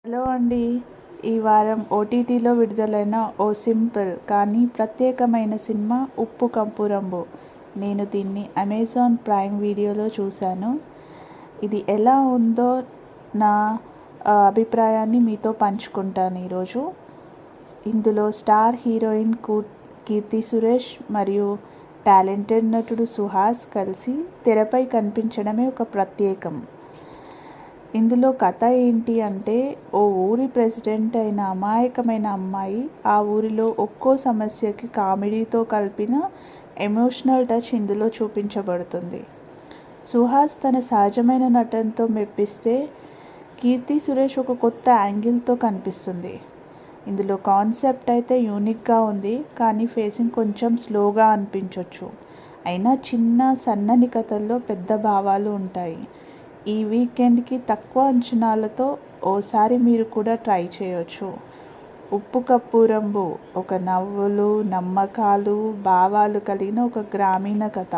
Hello అండి. ఈ వారం ఓటీటీలో విడుదలైన ఓ సింపుల్ కానీ ప్రత్యేకమైన సినిమా 'ఉప్పు కప్పు రంబు'. నేను దీన్ని అమెజాన్ ప్రైమ్ వీడియోలో చూశాను. ఇది ఎలా ఉందో నా అభిప్రాయాన్ని మీతో పంచుకుంటాను ఈరోజు. ఇందులో స్టార్ హీరోయిన్ కీర్తి సురేష్ మరియు టాలెంటెడ్ నటుడు సుహాస్ కలిసి తెరపై కనిపించడమే ఒక ప్రత్యేకం. ఇందులో కథ ఏంటి అంటే, ఓ ఊరి ప్రెసిడెంట్ అయిన అమాయకమైన అమ్మాయి ఆ ఊరిలో ఒక్కో సమస్యకి కామెడీతో కలిపిన ఎమోషనల్ టచ్ ఇందులో చూపించబడుతుంది. సుహాస్ తన సహజమైన నటనతో మెప్పిస్తే, కీర్తి సురేష్ ఒక కొత్త యాంగిల్తో కనిపిస్తుంది. ఇందులో కాన్సెప్ట్ అయితే యూనిక్గా ఉంది, కానీ ఫేసింగ్ కొంచెం స్లోగా అనిపించవచ్చు. అయినా చిన్న సన్నని కథల్లో పెద్ద భావాలు ఉంటాయి. ఈ వీకెండ్కి తక్కువ అంచనాలతో ఓసారి మీరు కూడా ట్రై చేయొచ్చు. 'ఉప్పు కప్పు రంబు' ఒక నవ్వులు, నమ్మకాలు, భావాలు కలిగిన ఒక గ్రామీణ కథ.